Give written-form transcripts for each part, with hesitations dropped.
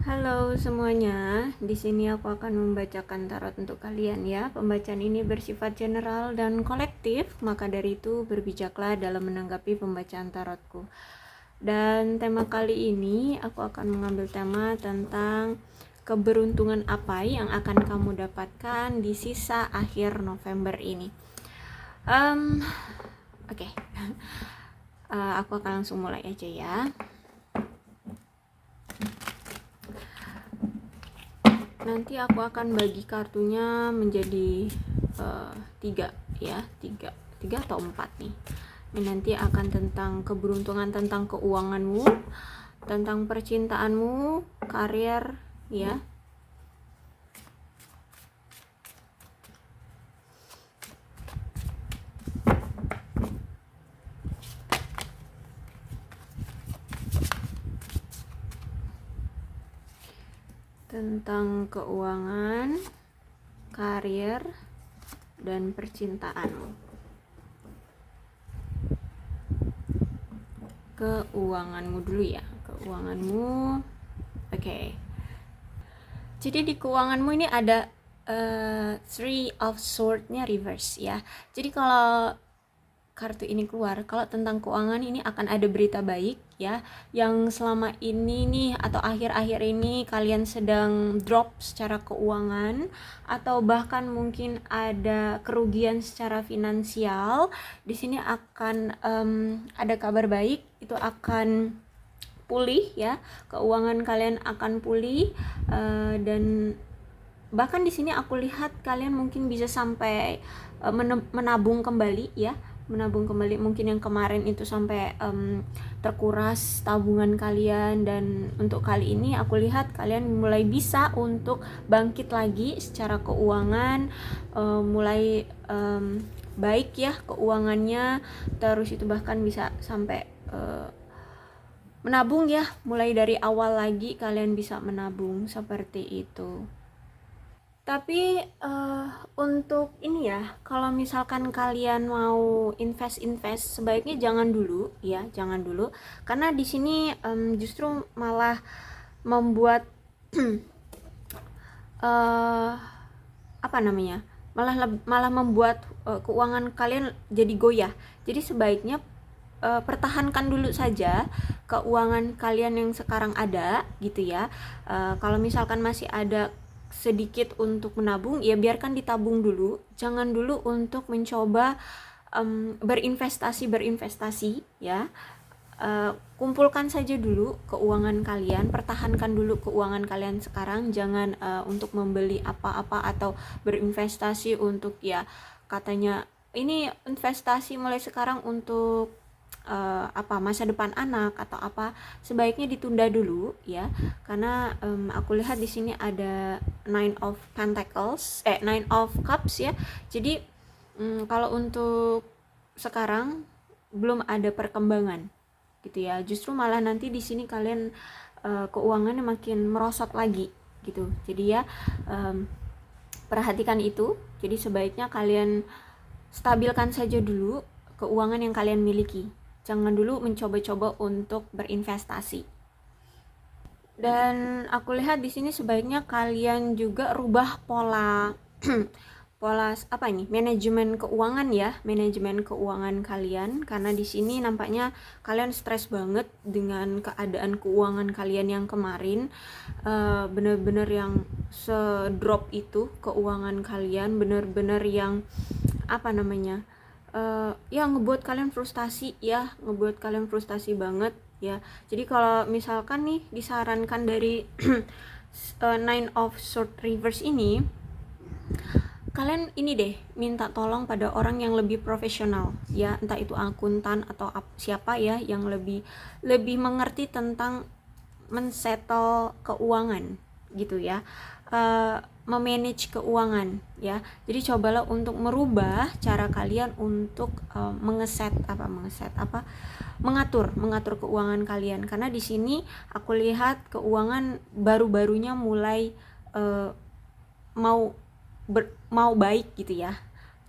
Halo semuanya, di sini aku akan membacakan tarot untuk kalian ya. Pembacaan ini bersifat general dan kolektif, maka dari itu berbijaklah dalam menanggapi pembacaan tarotku. Dan tema kali ini aku akan mengambil tema tentang keberuntungan apa yang akan kamu dapatkan di sisa akhir November ini. Oke. Aku akan langsung mulai aja ya. Nanti aku akan bagi kartunya menjadi 3 ya, 3 atau 4 nih. Ini nanti akan tentang keberuntungan, tentang keuanganmu, tentang percintaanmu, karir ya. Tentang keuangan, karir, dan percintaanmu. Keuanganmu dulu ya, keuanganmu. Oke. Jadi di keuanganmu ini ada Three of Swords-nya reverse ya. Jadi kalau kartu ini keluar, kalau tentang keuangan ini akan ada berita baik ya, yang selama ini nih atau akhir-akhir ini kalian sedang drop secara keuangan, atau bahkan mungkin ada kerugian secara finansial. Di sini akan ada kabar baik, itu akan pulih ya, keuangan kalian akan pulih, dan bahkan di sini aku lihat kalian mungkin bisa sampai menabung kembali ya, menabung kembali. Mungkin yang kemarin itu sampai terkuras tabungan kalian, dan untuk kali ini aku lihat kalian mulai bisa untuk bangkit lagi secara keuangan, mulai baik ya keuangannya. Terus itu bahkan bisa sampai menabung ya, mulai dari awal lagi kalian bisa menabung seperti itu. Tapi untuk ini ya, kalau misalkan kalian mau invest sebaiknya jangan dulu ya, jangan dulu, karena di sini justru malah membuat apa namanya, malah membuat keuangan kalian jadi goyah. Jadi sebaiknya pertahankan dulu saja keuangan kalian yang sekarang ada gitu ya. Kalau misalkan masih ada sedikit untuk menabung, ya biarkan ditabung dulu, jangan dulu untuk mencoba berinvestasi ya. Kumpulkan saja dulu keuangan kalian, pertahankan dulu keuangan kalian sekarang, jangan untuk membeli apa-apa atau berinvestasi untuk ya katanya ini investasi mulai sekarang untuk masa depan anak atau apa. Sebaiknya ditunda dulu ya, karena aku lihat di sini ada Nine of Cups ya. Jadi kalau untuk sekarang belum ada perkembangan gitu ya, justru malah nanti di sini kalian keuangannya makin merosot lagi gitu. Jadi ya perhatikan itu. Jadi sebaiknya kalian stabilkan saja dulu keuangan yang kalian miliki, jangan dulu mencoba-coba untuk berinvestasi. Dan aku lihat di sini sebaiknya kalian juga rubah pola manajemen keuangan kalian, karena di sini nampaknya kalian stres banget dengan keadaan keuangan kalian yang kemarin. Bener-bener yang sedrop itu keuangan kalian, bener-bener yang ya ngebuat kalian frustasi banget ya. Jadi kalau misalkan nih disarankan dari Nine of Swords reverse ini, kalian ini deh minta tolong pada orang yang lebih profesional ya, entah itu akuntan atau siapa ya, yang lebih mengerti tentang men-settle keuangan gitu ya, memanage keuangan ya. Jadi cobalah untuk merubah cara kalian untuk mengatur keuangan kalian, karena di sini aku lihat keuangan baru-barunya mulai mau baik gitu ya.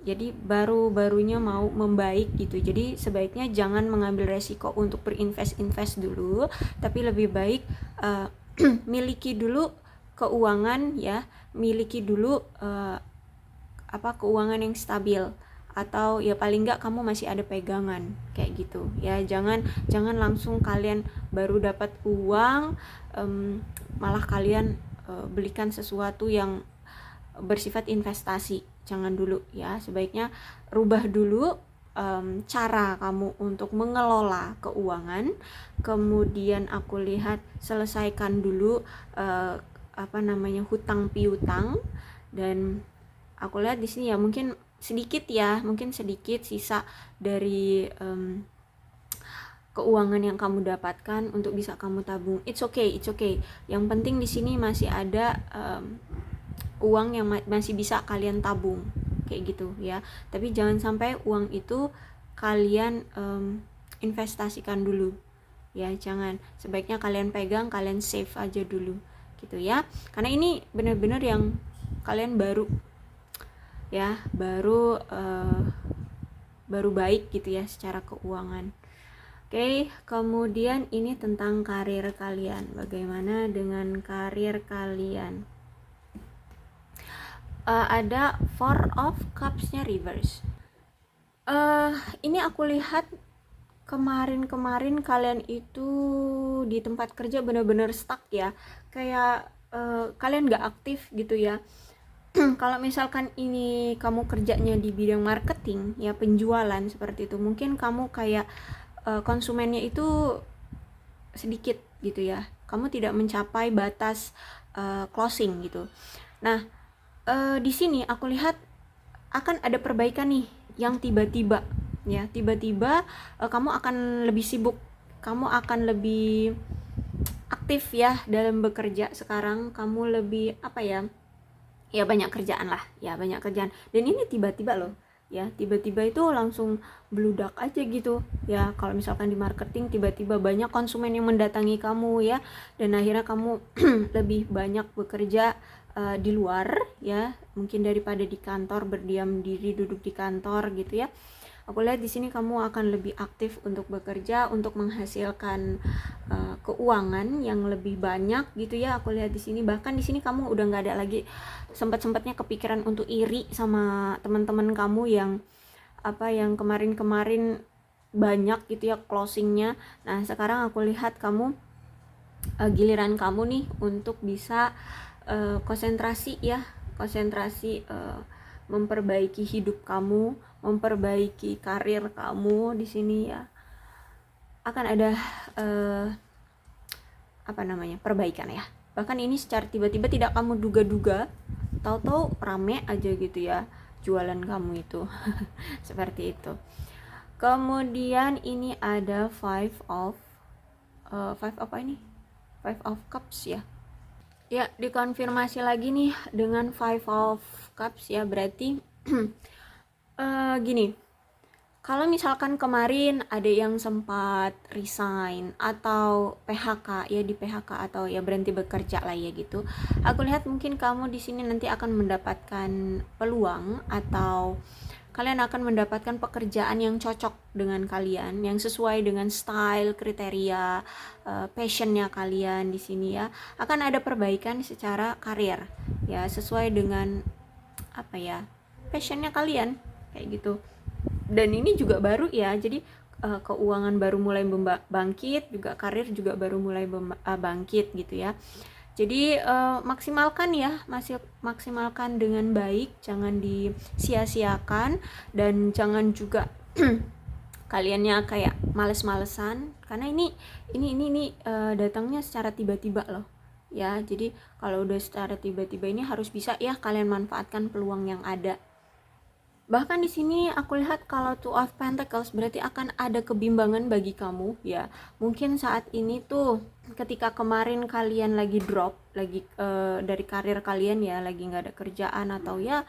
Jadi baru-barunya mau membaik gitu. Jadi sebaiknya jangan mengambil resiko untuk berinvest dulu, tapi lebih baik miliki dulu keuangan ya, miliki dulu keuangan yang stabil, atau ya paling enggak kamu masih ada pegangan kayak gitu ya. Jangan langsung kalian baru dapat uang malah kalian belikan sesuatu yang bersifat investasi. Jangan dulu ya, sebaiknya rubah dulu cara kamu untuk mengelola keuangan. Kemudian aku lihat selesaikan dulu hutang piutang. Dan aku lihat di sini ya mungkin sedikit sisa dari keuangan yang kamu dapatkan untuk bisa kamu tabung. It's okay. Yang penting di sini masih ada uang yang masih bisa kalian tabung kayak gitu ya. Tapi jangan sampai uang itu kalian investasikan dulu ya, jangan. Sebaiknya kalian pegang, kalian save aja dulu gitu ya, karena ini benar-benar yang kalian baru baik gitu ya secara keuangan. Oke, kemudian ini tentang karir kalian. Bagaimana dengan karir kalian? Ada Four of Cups-nya reverse. Ini aku lihat kemarin kalian itu di tempat kerja benar-benar stuck ya, kayak kalian gak aktif gitu ya. Kalau misalkan ini kamu kerjanya di bidang marketing ya, penjualan seperti itu, mungkin kamu kayak konsumennya itu sedikit gitu ya, kamu tidak mencapai batas closing gitu. Nah, di sini aku lihat akan ada perbaikan nih yang tiba-tiba ya, kamu akan lebih sibuk, kamu akan lebih aktif ya dalam bekerja. Sekarang kamu lebih banyak kerjaan lah ya, banyak kerjaan. Dan ini tiba-tiba loh ya, tiba-tiba itu langsung bludak aja gitu ya. Kalau misalkan di marketing tiba-tiba banyak konsumen yang mendatangi kamu ya, dan akhirnya kamu lebih banyak bekerja di luar ya, mungkin daripada di kantor, berdiam diri duduk di kantor gitu ya. Aku lihat di sini kamu akan lebih aktif untuk bekerja, untuk menghasilkan keuangan yang lebih banyak gitu ya. Aku lihat di sini, bahkan di sini kamu udah nggak ada lagi sempat-sempatnya kepikiran untuk iri sama teman-teman kamu yang kemarin banyak gitu ya closingnya. Nah, sekarang aku lihat kamu giliran kamu nih untuk bisa konsentrasi memperbaiki hidup kamu, memperbaiki karir kamu di sini ya. Akan ada perbaikan ya. Bahkan ini secara tiba-tiba tidak kamu duga-duga, tahu-tahu rame aja gitu ya jualan kamu itu. Seperti itu. Kemudian ini ada Five of Cups ya. Ya, dikonfirmasi lagi nih dengan Five of Cups ya, berarti gini. Kalau misalkan kemarin ada yang sempat resign atau PHK ya, di PHK atau ya berhenti bekerja lah ya gitu. Aku lihat mungkin kamu di sini nanti akan mendapatkan peluang, atau kalian akan mendapatkan pekerjaan yang cocok dengan kalian, yang sesuai dengan style, kriteria, passionnya kalian di sini ya. Akan ada perbaikan secara karir ya, sesuai dengan passionnya kalian kayak gitu. Dan ini juga baru ya, jadi keuangan baru mulai bangkit, juga karir juga baru mulai bangkit gitu ya. Jadi maksimalkan dengan baik, jangan disia-siakan, dan jangan juga kaliannya kayak males-malesan, karena ini datangnya secara tiba-tiba loh ya. Jadi kalau udah secara tiba-tiba ini harus bisa ya kalian manfaatkan peluang yang ada. Bahkan di sini aku lihat kalau Two of Pentacles berarti akan ada kebimbangan bagi kamu ya. Mungkin saat ini tuh ketika kemarin kalian lagi drop dari karir kalian ya, lagi nggak ada kerjaan, atau ya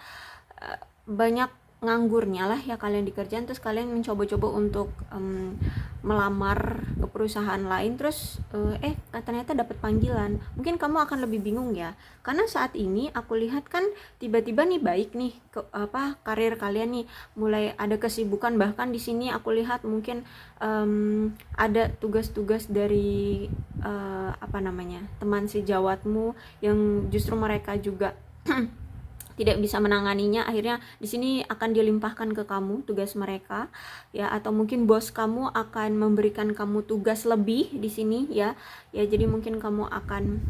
banyak nganggurnya lah ya kalian di kerjaan, terus kalian mencoba-coba untuk melamar ke perusahaan lain, terus ternyata dapat panggilan, mungkin kamu akan lebih bingung ya, karena saat ini aku lihat kan tiba-tiba nih baik nih karir kalian nih mulai ada kesibukan, bahkan di sini aku lihat mungkin ada tugas-tugas dari teman sejawatmu yang justru mereka juga tidak bisa menanganinya, akhirnya di sini akan dilimpahkan ke kamu tugas mereka ya, atau mungkin bos kamu akan memberikan kamu tugas lebih di sini ya. Jadi mungkin kamu akan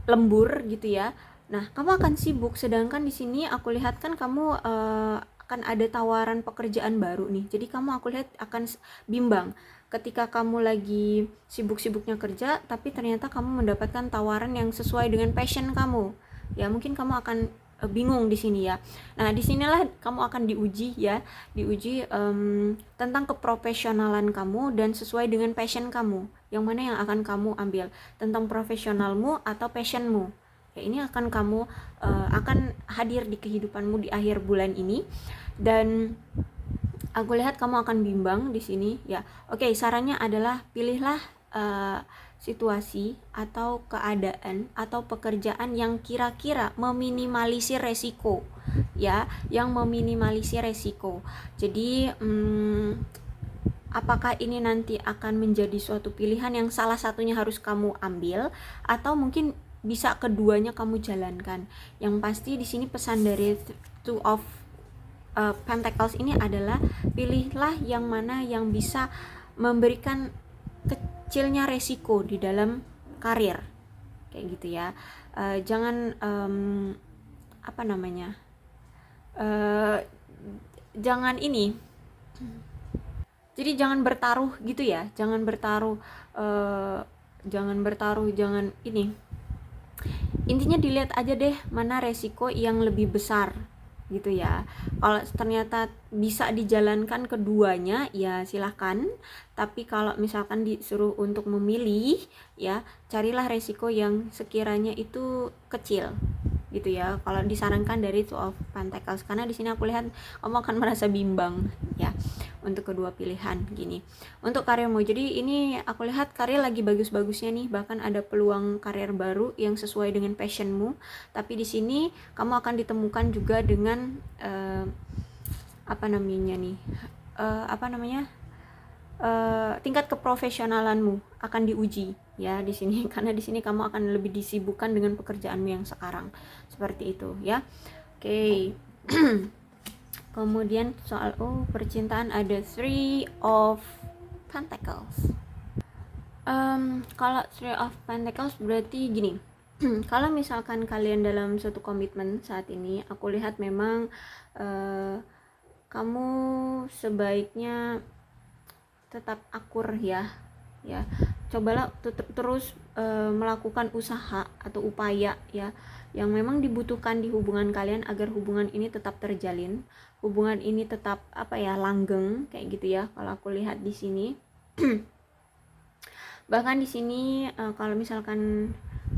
lembur gitu ya. Nah, kamu akan sibuk, sedangkan di sini aku lihat kan kamu akan ada tawaran pekerjaan baru nih. Jadi kamu aku lihat akan bimbang ketika kamu lagi sibuk-sibuknya kerja, tapi ternyata kamu mendapatkan tawaran yang sesuai dengan passion kamu. Ya, mungkin kamu akan bingung di sini ya. Nah, disinilah kamu akan diuji ya, tentang keprofesionalan kamu dan sesuai dengan passion kamu. Yang mana yang akan kamu ambil, tentang profesionalmu atau passionmu. Ya, ini akan kamu akan hadir di kehidupanmu di akhir bulan ini, dan aku lihat kamu akan bimbang di sini ya. Oke, sarannya adalah pilihlah situasi atau keadaan atau pekerjaan yang kira-kira meminimalisir resiko ya, yang meminimalisir resiko. Jadi apakah ini nanti akan menjadi suatu pilihan yang salah satunya harus kamu ambil, atau mungkin bisa keduanya kamu jalankan. Yang pasti di sini pesan dari Two of Pentacles ini adalah pilihlah yang mana yang bisa memberikan kecilnya resiko di dalam karir, kayak gitu ya. Jangan jangan ini, jadi jangan bertaruh gitu ya, jangan ini, intinya dilihat aja deh mana resiko yang lebih besar gitu ya. Kalau ternyata bisa dijalankan keduanya ya silahkan, tapi kalau misalkan disuruh untuk memilih ya, carilah resiko yang sekiranya itu kecil gitu ya, kalau disarankan dari Two of Pentacles, karena di sini aku lihat kamu akan merasa bimbang ya untuk kedua pilihan gini. Untuk karirmu, jadi ini aku lihat karir lagi bagus-bagusnya nih, bahkan ada peluang karir baru yang sesuai dengan passionmu, tapi di sini kamu akan ditemukan juga dengan tingkat keprofesionalanmu akan diuji ya di sini, karena di sini kamu akan lebih disibukkan dengan pekerjaanmu yang sekarang, seperti itu ya. Oke. Kemudian soal percintaan ada Three of Pentacles. Kalau Three of Pentacles berarti gini. Kalau misalkan kalian dalam suatu komitmen saat ini, aku lihat memang kamu sebaiknya tetap akur ya. Cobalah terus melakukan usaha atau upaya ya yang memang dibutuhkan di hubungan kalian agar hubungan ini tetap terjalin, hubungan ini tetap langgeng kayak gitu ya. Kalau aku lihat di sini bahkan di sini kalau misalkan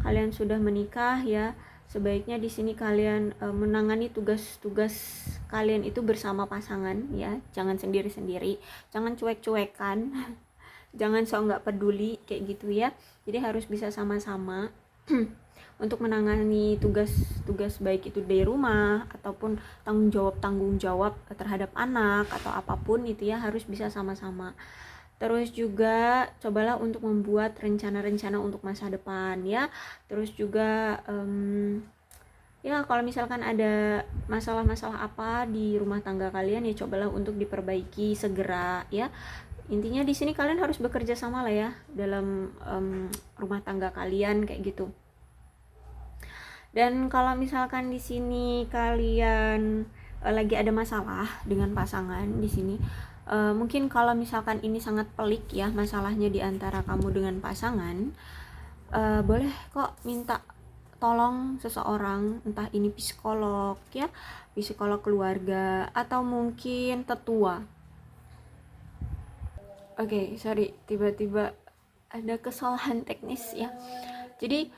kalian sudah menikah ya, sebaiknya di sini kalian menangani tugas-tugas kalian itu bersama pasangan ya, jangan sendiri-sendiri, jangan cuek-cuekan, jangan sok nggak peduli kayak gitu ya. Jadi harus bisa sama-sama untuk menangani tugas-tugas baik itu dari rumah ataupun tanggung jawab terhadap anak atau apapun itu ya, harus bisa sama-sama. Terus juga cobalah untuk membuat rencana-rencana untuk masa depan ya. Terus juga ya kalau misalkan ada masalah-masalah apa di rumah tangga kalian ya, cobalah untuk diperbaiki segera ya. Intinya di sini kalian harus bekerja sama lah ya dalam rumah tangga kalian kayak gitu. Dan kalau misalkan di sini kalian lagi ada masalah dengan pasangan di sini, mungkin kalau misalkan ini sangat pelik ya masalahnya di antara kamu dengan pasangan, boleh kok minta tolong seseorang, entah ini psikolog ya, psikolog keluarga atau mungkin tetua. Oke, sorry, tiba-tiba ada kesalahan teknis ya. Jadi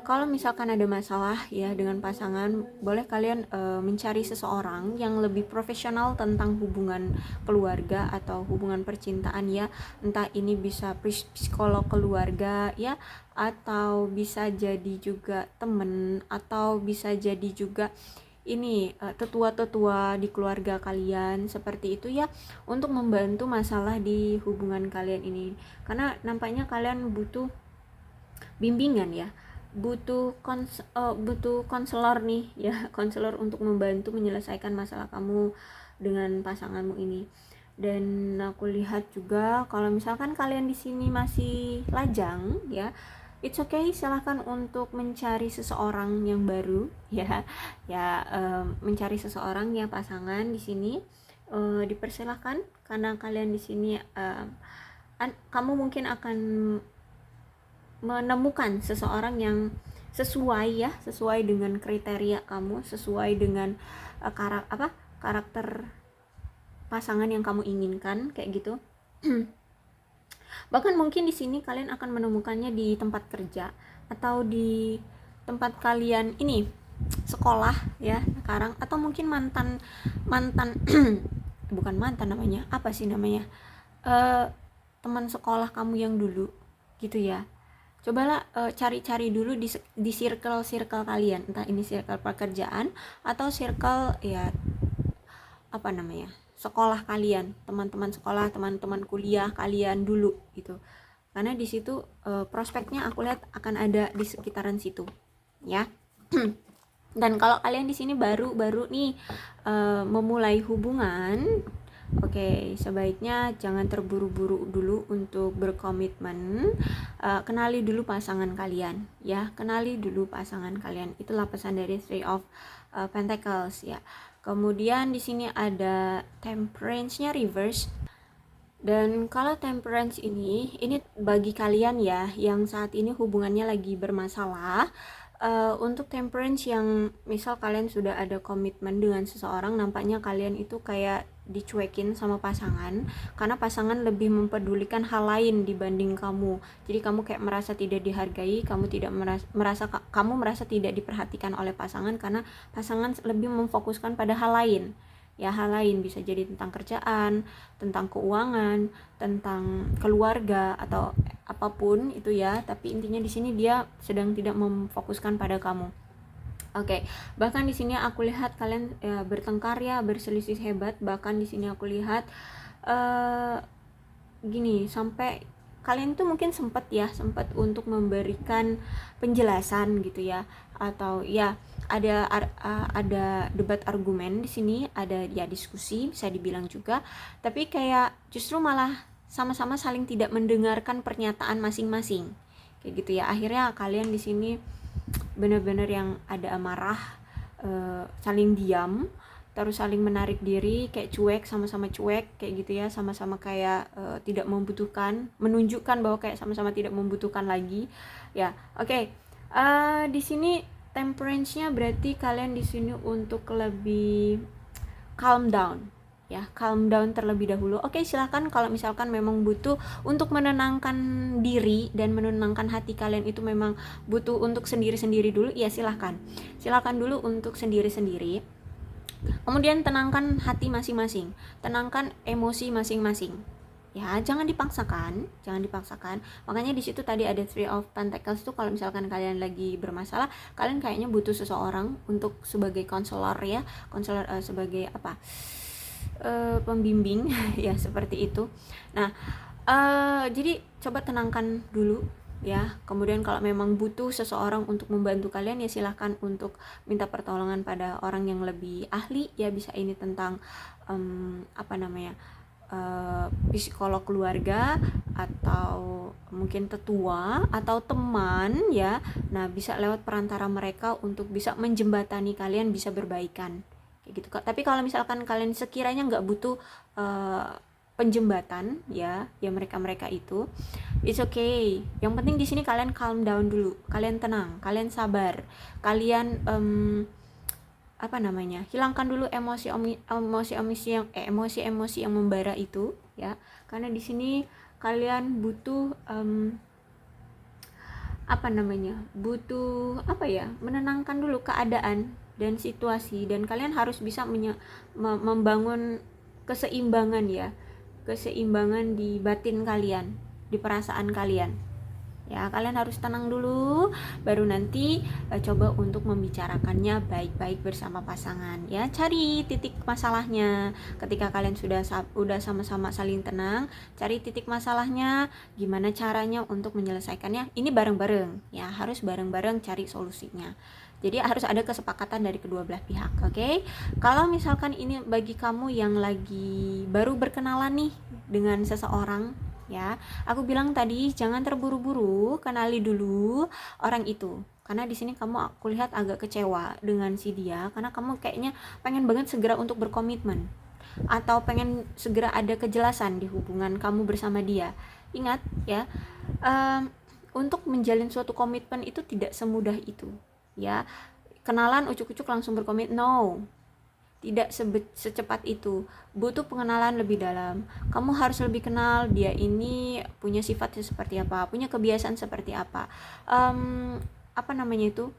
Kalau misalkan ada masalah ya dengan pasangan, boleh kalian mencari seseorang yang lebih profesional tentang hubungan keluarga atau hubungan percintaan ya. Entah ini bisa psikolog keluarga ya, atau bisa jadi juga temen, atau bisa jadi juga ini tetua-tetua di keluarga kalian, seperti itu ya, untuk membantu masalah di hubungan kalian ini. Karena nampaknya kalian butuh bimbingan ya, butuh konselor nih ya, konselor untuk membantu menyelesaikan masalah kamu dengan pasanganmu ini. Dan aku lihat juga kalau misalkan kalian di sini masih lajang ya, it's okay, silahkan untuk mencari seseorang yang baru ya, mencari seseorang yang pasangan di sini, dipersilahkan, karena kalian di sini kamu mungkin akan menemukan seseorang yang sesuai dengan kriteria kamu, sesuai dengan karakter pasangan yang kamu inginkan, kayak gitu. Bahkan mungkin di sini kalian akan menemukannya di tempat kerja atau di tempat kalian ini sekolah ya sekarang, atau mungkin mantan bukan mantan namanya, apa sih namanya, teman sekolah kamu yang dulu gitu ya. Cobalah cari-cari dulu di circle kalian, entah ini circle pekerjaan atau circle ya apa namanya, sekolah kalian, teman-teman sekolah, teman-teman kuliah kalian dulu gitu. Karena di situ prospeknya aku lihat akan ada di sekitaran situ ya. Dan kalau kalian di sini baru nih memulai hubungan, oke, sebaiknya jangan terburu-buru dulu untuk berkomitmen. Kenali dulu pasangan kalian ya, kenali dulu pasangan kalian. Itulah pesan dari Three of Pentacles ya. Kemudian di sini ada Temperance-nya reverse. Dan kalau Temperance ini bagi kalian ya yang saat ini hubungannya lagi bermasalah. Untuk Temperance yang misal kalian sudah ada komitmen dengan seseorang, nampaknya kalian itu kayak dicuekin sama pasangan, karena pasangan lebih mempedulikan hal lain dibanding kamu. Jadi kamu kayak merasa tidak dihargai, kamu merasa tidak diperhatikan oleh pasangan, karena pasangan lebih memfokuskan pada hal lain ya. Hal lain bisa jadi tentang kerjaan, tentang keuangan, tentang keluarga, atau apapun itu ya. Tapi intinya di sini dia sedang tidak memfokuskan pada kamu. Oke, bahkan di sini aku lihat kalian bertengkar ya, berselisih hebat. Bahkan di sini aku lihat gini, sampai kalian tuh mungkin sempat untuk memberikan penjelasan gitu ya, atau ya ada debat argumen di sini, ada ya diskusi bisa dibilang juga, tapi kayak justru malah sama-sama saling tidak mendengarkan pernyataan masing-masing kayak gitu ya. Akhirnya kalian di sini benar-benar yang ada amarah, saling diam, terus saling menarik diri, kayak cuek, sama-sama cuek kayak gitu ya, sama-sama kayak tidak membutuhkan, menunjukkan bahwa kayak sama-sama tidak membutuhkan lagi ya. Oke. Di sini Temperance-nya berarti kalian di sini untuk lebih calm down ya, calm down terlebih dahulu. Oke, silahkan kalau misalkan memang butuh untuk menenangkan diri dan menenangkan hati kalian, itu memang butuh untuk sendiri-sendiri dulu ya, silahkan dulu untuk sendiri-sendiri. Kemudian tenangkan hati masing-masing, tenangkan emosi masing-masing ya, jangan dipaksakan. Makanya di situ tadi ada Three of Pentacles tuh, kalau misalkan kalian lagi bermasalah, kalian kayaknya butuh seseorang untuk sebagai konselor ya, sebagai apa, pembimbing ya, seperti itu. Nah, jadi coba tenangkan dulu ya. Kemudian kalau memang butuh seseorang untuk membantu kalian ya, silahkan untuk minta pertolongan pada orang yang lebih ahli ya. Bisa ini tentang psikolog keluarga, atau mungkin tetua, atau teman ya. Nah, bisa lewat perantara mereka untuk bisa menjembatani kalian bisa berbaikan kayak gitu. Tapi kalau misalkan kalian sekiranya nggak butuh penjembatan ya mereka itu, it's okay. Yang penting di sini kalian calm down dulu, kalian tenang, kalian sabar, kalian hilangkan dulu emosi yang membara itu ya. Karena di sini kalian butuh apa namanya, butuh apa ya, menenangkan dulu keadaan dan situasi, dan kalian harus bisa membangun keseimbangan ya, keseimbangan di batin kalian, di perasaan kalian ya. Kalian harus tenang dulu, baru nanti coba untuk membicarakannya baik-baik bersama pasangan ya. Cari titik masalahnya. Ketika kalian udah sama-sama saling tenang, cari titik masalahnya, gimana caranya untuk menyelesaikannya. Ini bareng-bareng ya, harus bareng-bareng cari solusinya. Jadi harus ada kesepakatan dari kedua belah pihak, oke? Kalau misalkan ini bagi kamu yang lagi baru berkenalan nih dengan seseorang ya, aku bilang tadi jangan terburu-buru, kenali dulu orang itu. Karena di sini aku lihat agak kecewa dengan si dia, karena kamu kayaknya pengen banget segera untuk berkomitmen, atau pengen segera ada kejelasan di hubungan kamu bersama dia. Ingat ya, untuk menjalin suatu komitmen itu tidak semudah itu ya. Kenalan ucuk-ucuk langsung berkomit, no, tidak secepat itu. Butuh pengenalan lebih dalam. Kamu harus lebih kenal dia ini punya sifatnya seperti apa, punya kebiasaan seperti apa, apa namanya itu,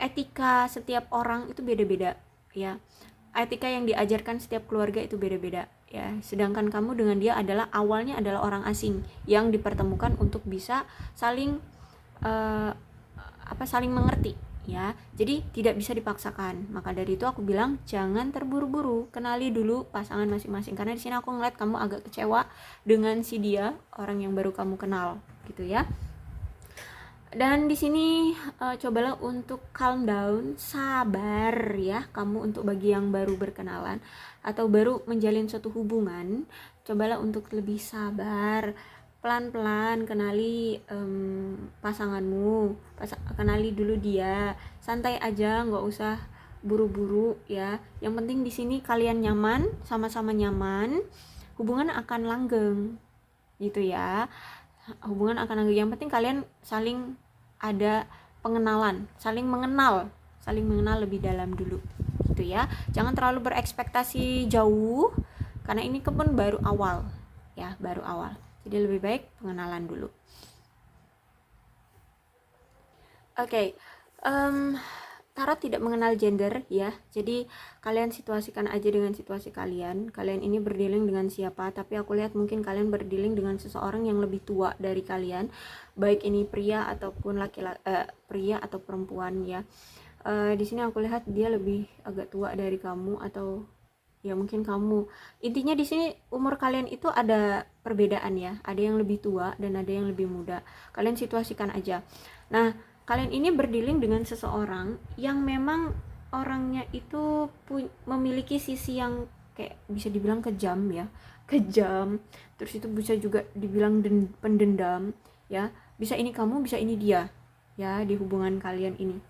etika setiap orang itu beda-beda ya. Etika yang diajarkan setiap keluarga itu beda-beda ya. Sedangkan kamu dengan dia awalnya adalah orang asing yang dipertemukan untuk bisa saling saling mengerti ya. Jadi tidak bisa dipaksakan. Maka dari itu aku bilang jangan terburu-buru, kenali dulu pasangan masing-masing. Karena di sini aku ngeliat kamu agak kecewa dengan si dia, orang yang baru kamu kenal gitu ya. Dan di sini cobalah untuk calm down, sabar ya. Kamu untuk bagi yang baru berkenalan atau baru menjalin suatu hubungan, cobalah untuk lebih sabar. Pelan-pelan kenali pasanganmu, kenali dulu dia, santai aja, nggak usah buru-buru ya. Yang penting di sini kalian nyaman, sama-sama nyaman, hubungan akan langgeng gitu ya. Hubungan akan langgeng. Yang penting kalian saling ada pengenalan, saling mengenal lebih dalam dulu gitu ya. Jangan terlalu berekspektasi jauh, karena ini kan baru awal ya, baru awal. Jadi lebih baik pengenalan dulu. Oke, Tarot tidak mengenal gender ya. Jadi kalian situasikan aja dengan situasi kalian. Kalian ini berdealing dengan siapa? Tapi aku lihat mungkin kalian berdealing dengan seseorang yang lebih tua dari kalian, baik ini pria ataupun pria atau perempuan ya. Di sini aku lihat dia lebih agak tua dari kamu, atau ya mungkin kamu. Intinya di sini umur kalian itu ada perbedaan ya, ada yang lebih tua dan ada yang lebih muda. Kalian situasikan aja. Nah, kalian ini berdealing dengan seseorang yang memang orangnya itu memiliki sisi yang kayak bisa dibilang kejam ya, kejam. Terus itu bisa juga dibilang pendendam ya. Bisa ini kamu, bisa ini dia ya, di hubungan kalian ini.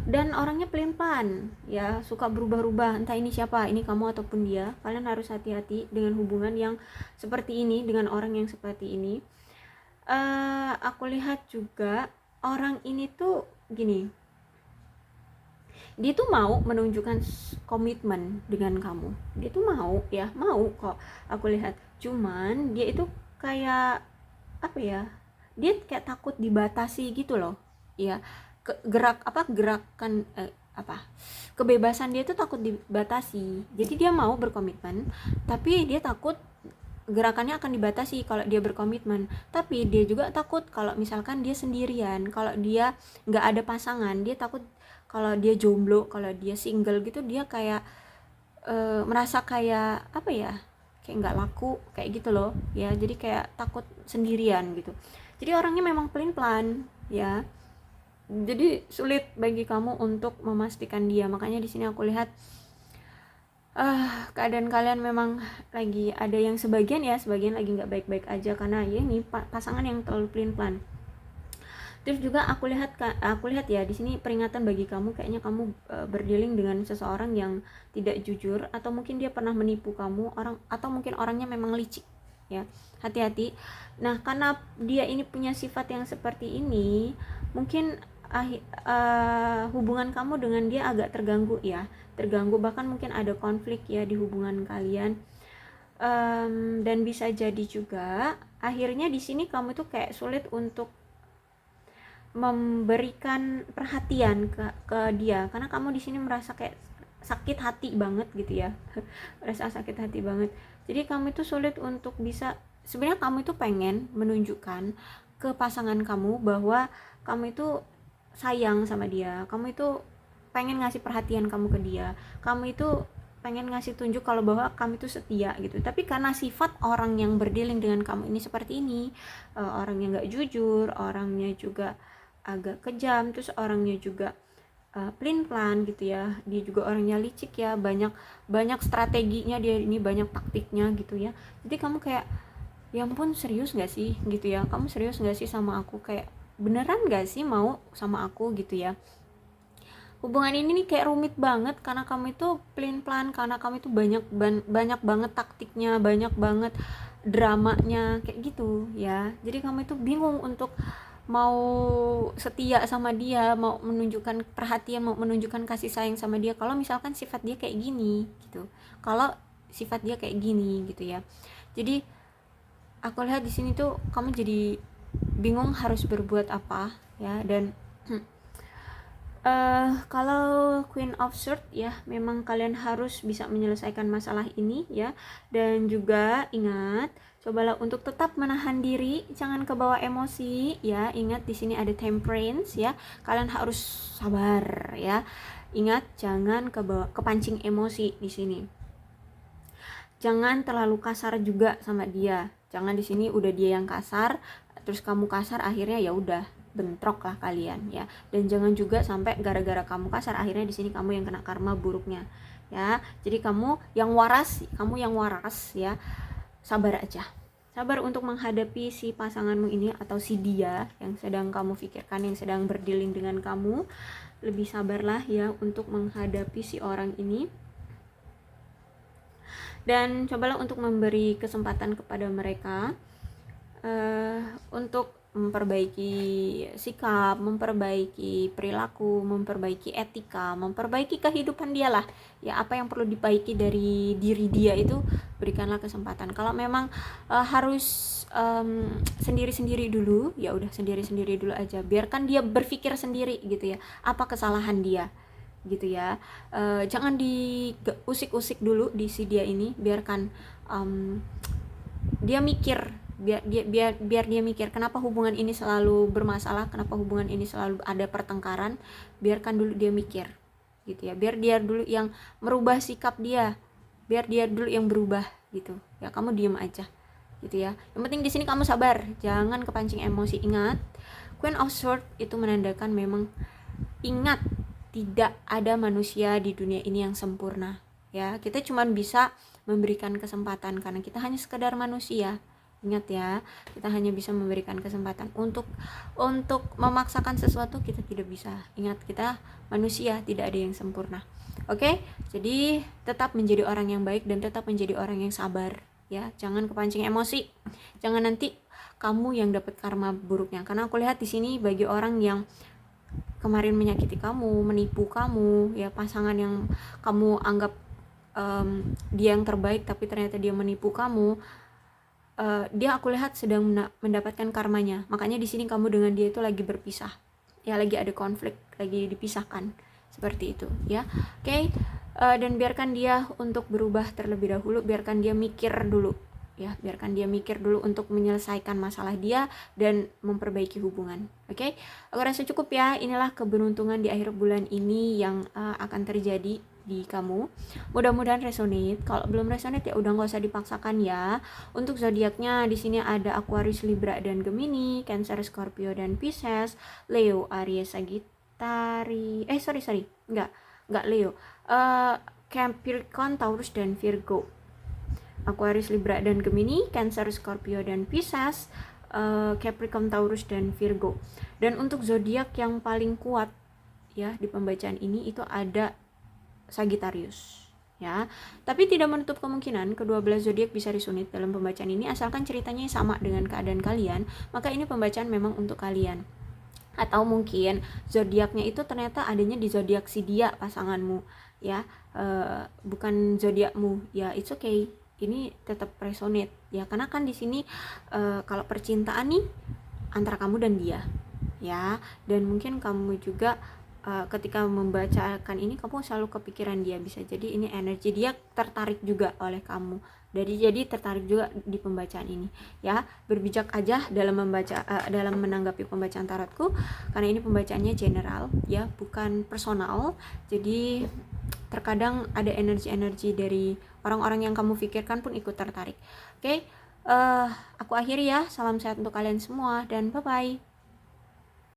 Dan orangnya pelin-pelan ya, suka berubah-ubah, entah ini siapa, ini kamu ataupun dia. Kalian harus hati-hati dengan hubungan yang seperti ini, dengan orang yang seperti ini. Aku lihat juga orang ini tuh gini, dia tuh mau menunjukkan komitmen dengan kamu, dia tuh mau ya, mau kok aku lihat. Cuman dia itu kayak apa ya, dia kayak takut dibatasi gitu loh ya. Gerakan kebebasan dia tuh takut dibatasi. Jadi dia mau berkomitmen, tapi dia takut gerakannya akan dibatasi kalau dia berkomitmen. Tapi dia juga takut kalau misalkan dia sendirian, kalau dia nggak ada pasangan, dia takut kalau dia jomblo, kalau dia single gitu, dia kayak merasa kayak apa ya, kayak nggak laku kayak gitu loh ya. Jadi kayak takut sendirian gitu. Jadi orangnya memang pelin-pelan ya. Jadi sulit bagi kamu untuk memastikan dia. Makanya di sini aku lihat keadaan kalian memang lagi ada yang sebagian lagi nggak baik-baik aja, karena ya ini pasangan yang terlalu pelin-pelan. Terus juga aku lihat ya di sini peringatan bagi kamu, kayaknya kamu berdealing dengan seseorang yang tidak jujur, atau mungkin dia pernah menipu kamu, atau mungkin orangnya memang licik ya. Hati-hati. Nah, karena dia ini punya sifat yang seperti ini, mungkin hubungan kamu dengan dia agak terganggu ya, bahkan mungkin ada konflik ya di hubungan kalian. Dan bisa jadi juga akhirnya di sini kamu tuh kayak sulit untuk memberikan perhatian ke dia, karena kamu di sini merasa kayak sakit hati banget gitu ya. Merasa sakit hati banget, jadi kamu itu sulit untuk bisa, sebenarnya kamu itu pengen menunjukkan ke pasangan kamu bahwa kamu itu sayang sama dia, kamu itu pengen ngasih perhatian kamu ke dia, kamu itu pengen ngasih tunjuk kalau bahwa kamu itu setia gitu. Tapi karena sifat orang yang berdealing dengan kamu ini seperti ini, orang yang gak jujur, orangnya juga agak kejam, terus orangnya juga pelin-pelan gitu ya, dia juga orangnya licik ya, banyak strateginya dia ini, banyak taktiknya gitu ya. Jadi kamu kayak, ya ampun, serius gak sih gitu ya, kamu serius gak sih sama aku, kayak beneran gak sih mau sama aku gitu ya. Hubungan ini nih kayak rumit banget karena kamu itu pelin-pelan, karena kamu itu banyak banget taktiknya, banyak banget dramanya kayak gitu ya. Jadi kamu itu bingung untuk mau setia sama dia, mau menunjukkan perhatian, mau menunjukkan kasih sayang sama dia kalau misalkan sifat dia kayak gini gitu. Kalau sifat dia kayak gini gitu ya. Jadi aku lihat di sini tuh kamu jadi bingung harus berbuat apa ya. Dan kalau Queen of Swords ya, memang kalian harus bisa menyelesaikan masalah ini ya. Dan juga ingat, cobalah untuk tetap menahan diri, jangan kebawa emosi ya. Ingat di sini ada Temperance ya. Kalian harus sabar ya. Ingat, jangan kepancing emosi di sini. Jangan terlalu kasar juga sama dia. Jangan di sini udah dia yang kasar, terus kamu kasar, akhirnya ya udah bentrok lah kalian ya. Dan jangan juga sampai gara-gara kamu kasar akhirnya di sini kamu yang kena karma buruknya ya. Jadi kamu yang waras ya, sabar aja, sabar untuk menghadapi si pasanganmu ini atau si dia yang sedang kamu pikirkan, yang sedang berdealing dengan kamu. Lebih sabarlah ya untuk menghadapi si orang ini. Dan cobalah untuk memberi kesempatan kepada mereka untuk memperbaiki sikap, memperbaiki perilaku, memperbaiki etika, memperbaiki kehidupan dia lah ya. Apa yang perlu diperbaiki dari diri dia itu berikanlah kesempatan. Kalau memang harus sendiri-sendiri dulu, ya udah sendiri-sendiri dulu aja, biarkan dia berpikir sendiri gitu ya, apa kesalahan dia gitu ya. Jangan diusik-usik dulu di si dia ini, biarkan dia mikir, biar dia mikir kenapa hubungan ini selalu bermasalah, kenapa hubungan ini selalu ada pertengkaran. Biarkan dulu dia mikir gitu ya, biar dia dulu yang merubah sikap dia, biar dia dulu yang berubah gitu ya. Kamu diem aja gitu ya. Yang penting di sini kamu sabar, jangan kepancing emosi. Ingat, Queen of Swords itu menandakan memang, ingat, tidak ada manusia di dunia ini yang sempurna ya. Kita cuma bisa memberikan kesempatan karena kita hanya sekedar manusia. Ingat ya, kita hanya bisa memberikan kesempatan. Untuk memaksakan sesuatu kita tidak bisa. Ingat, kita manusia, tidak ada yang sempurna. Oke? Jadi tetap menjadi orang yang baik dan tetap menjadi orang yang sabar ya. Jangan kepancing emosi. Jangan nanti kamu yang dapat karma buruknya. Karena aku lihat di sini bagi orang yang kemarin menyakiti kamu, menipu kamu ya, pasangan yang kamu anggap dia yang terbaik tapi ternyata dia menipu kamu. Dia aku lihat sedang mendapatkan karmanya. Makanya di sini kamu dengan dia itu lagi berpisah ya, lagi ada konflik, lagi dipisahkan seperti itu ya. Oke. Dan biarkan dia untuk berubah terlebih dahulu, biarkan dia mikir dulu ya, biarkan dia mikir dulu untuk menyelesaikan masalah dia dan memperbaiki hubungan. Oke. Aku rasa cukup ya. Inilah keberuntungan di akhir bulan ini yang akan terjadi di kamu. Mudah-mudahan resonate. Kalau belum resonate ya udah nggak usah dipaksakan ya. Untuk zodiaknya di sini ada Aquarius, Libra dan Gemini, Cancer, Scorpio dan Pisces, Leo, Aries, Sagittarius. Enggak Leo. Capricorn, Taurus dan Virgo. Aquarius, Libra dan Gemini, Cancer, Scorpio dan Pisces, Capricorn, Taurus dan Virgo. Dan untuk zodiak yang paling kuat ya di pembacaan ini itu ada Sagittarius ya. Tapi tidak menutup kemungkinan ke-12 zodiak bisa resonate dalam pembacaan ini, asalkan ceritanya sama dengan keadaan kalian, maka ini pembacaan memang untuk kalian. Atau mungkin zodiaknya itu ternyata adanya di zodiak si dia, pasanganmu ya, bukan zodiakmu ya, it's okay ini tetap resonate ya, karena kan di sini kalau percintaan nih antara kamu dan dia ya, dan mungkin kamu juga ketika membacakan ini kamu selalu kepikiran dia, bisa jadi ini energi dia tertarik juga oleh kamu, jadi tertarik juga di pembacaan ini ya. Berbijak aja dalam membaca dalam menanggapi pembacaan tarotku, karena ini pembacaannya general ya, bukan personal. Jadi terkadang ada energi-energi dari orang-orang yang kamu pikirkan pun ikut tertarik. Oke, aku akhiri ya. Salam sehat untuk kalian semua dan bye bye.